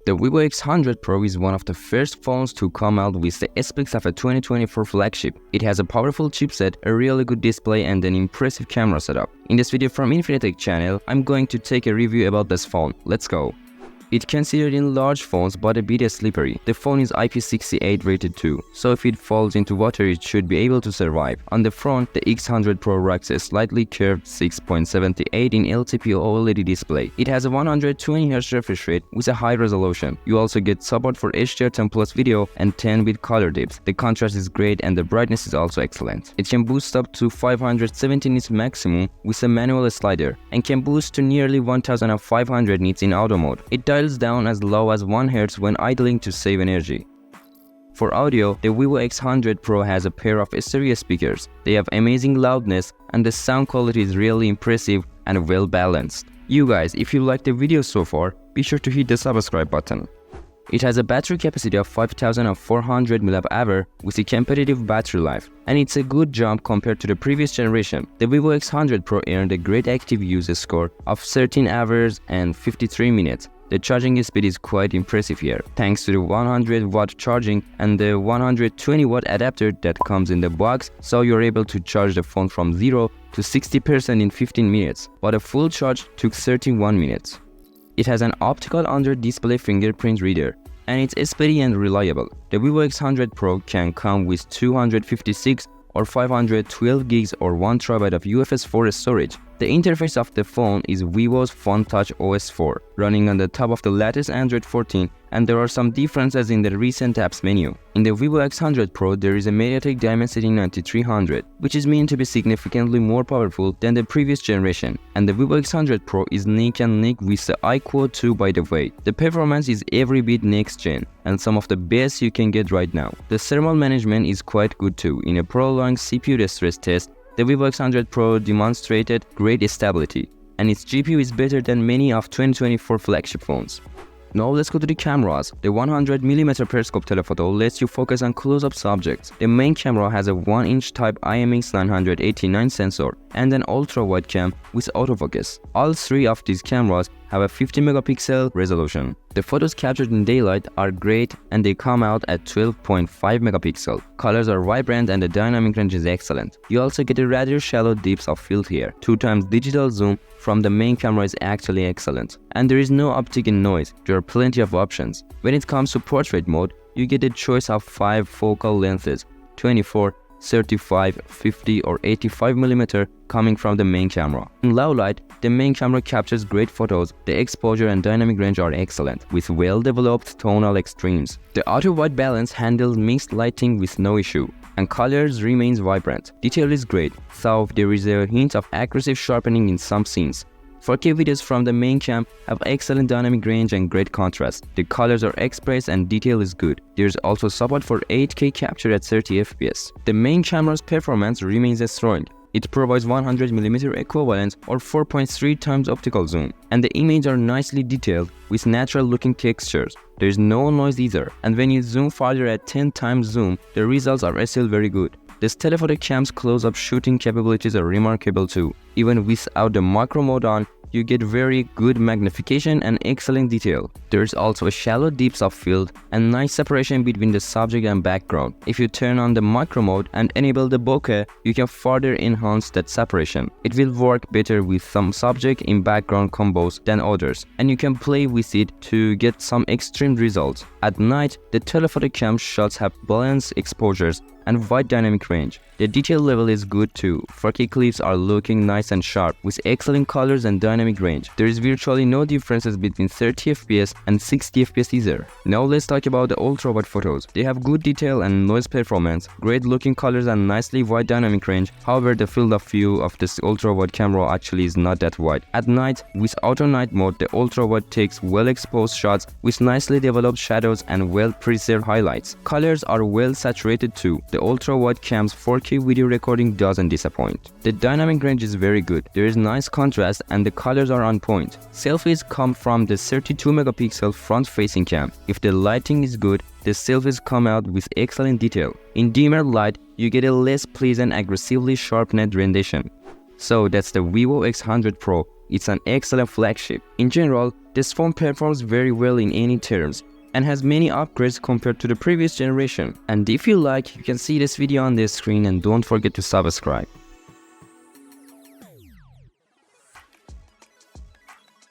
The Vivo X100 Pro is one of the first phones to come out with the specs of a 2024 flagship. It has a powerful chipset, a really good display and an impressive camera setup. In this video from InfiniTech channel, I'm going to take a review about this phone. Let's go. It's considered in large phones but a bit slippery. The phone is IP68 rated too, so if it falls into water it should be able to survive. On the front, the X100 Pro rocks a slightly curved 6.78 in LTP OLED display. It has a 120Hz refresh rate with a high resolution. You also get support for HDR10+ video and 10-bit color depth. The contrast is great and the brightness is also excellent. It can boost up to 517 nits maximum with a manual slider and can boost to nearly 1500 nits in auto mode. It dials down as low as 1 Hz when idling to save energy. For audio, the Vivo X100 Pro has a pair of stereo speakers. They have amazing loudness and the sound quality is really impressive and well balanced. You guys, if you liked the video so far, be sure to hit the subscribe button. It has a battery capacity of 5400 mAh with a competitive battery life, and it's a good jump compared to the previous generation. The Vivo X100 Pro earned a great active use score of 13 hours and 53 minutes. The charging speed is quite impressive here, thanks to the 100-watt charging and the 120-watt adapter that comes in the box, so you're able to charge the phone from 0 to 60% in 15 minutes, but a full charge took 31 minutes. It has an optical under-display fingerprint reader, and it's speedy and reliable. The Vivo X100 Pro can come with 256 or 512 gigs or 1 TB of UFS 4 storage. The interface of the phone is Vivo's PhoneTouch OS 4, running on the top of the latest Android 14, and there are some differences in the recent apps menu. In the Vivo X100 Pro, there is a MediaTek Dimensity 9300, which is meant to be significantly more powerful than the previous generation, and the Vivo X100 Pro is neck and neck with the iQOO 2 by the way. The performance is every bit next gen, and some of the best you can get right now. The thermal management is quite good too. In a prolonged CPU stress test, the Vivo X100 Pro demonstrated great stability, and its GPU is better than many of 2024 flagship phones. Now let's go to the cameras. The 100mm periscope telephoto lets you focus on close-up subjects. The main camera has a 1-inch type IMX989 sensor and an ultra-wide cam with autofocus. All three of these cameras have a 50-megapixel resolution. The photos captured in daylight are great and they come out at 12.5 megapixel. Colors are vibrant and the dynamic range is excellent. You also get a rather shallow depth of field here. 2x digital zoom from the main camera is actually excellent. And there is no uptick in noise. There are plenty of options. When it comes to portrait mode, you get a choice of 5 focal lengths, 24, 35, 50 or 85mm coming from the main camera. In low light, the main camera captures great photos. The exposure and dynamic range are excellent, with well-developed tonal extremes. The auto-white balance handles mixed lighting with no issue, and colors remains vibrant. Detail is great, though there is a hint of aggressive sharpening in some scenes. 4K videos from the main cam have excellent dynamic range and great contrast. The colors are express and detail is good. There's also support for 8K capture at 30 FPS. The main camera's performance remains strong. It provides 100mm equivalent or 4.3 times optical zoom, and the images are nicely detailed with natural looking textures. There is no noise either, and when you zoom farther at 10 times zoom, the results are still very good. This telephoto cam's close-up shooting capabilities are remarkable too. Even without the macro mode on, you get very good magnification and excellent detail. There is also a shallow depth of field and nice separation between the subject and background. If you turn on the macro mode and enable the bokeh, you can further enhance that separation. It will work better with some subject in background combos than others, and you can play with it to get some extreme results. At night, the telephoto cam shots have balanced exposures and wide dynamic range. The detail level is good too. 4K clips are looking nice and sharp with excellent colors and dynamic range. There is virtually no differences between 30 FPS and 60 FPS either. Now let's talk about the ultra-wide photos. They have good detail and noise performance, great looking colors and nicely wide dynamic range. However, the field of view of this ultra-wide camera actually is not that wide. At night, with auto night mode, the ultra-wide takes well-exposed shots with nicely developed shadows and well-preserved highlights. Colors are well saturated too. The ultra-wide cam's 4K video recording doesn't disappoint. The dynamic range is very good. There is nice contrast and the colors are on point. Selfies come from the 32-megapixel front-facing cam. If the lighting is good, the selfies come out with excellent detail. In dimmer light, you get a less pleasant aggressively sharpened rendition. So that's the Vivo X100 Pro. it's an excellent flagship. In general, this phone performs very well in any terms and has many upgrades compared to the previous generation. And if you like, you can see this video on the screen and don't forget to subscribe.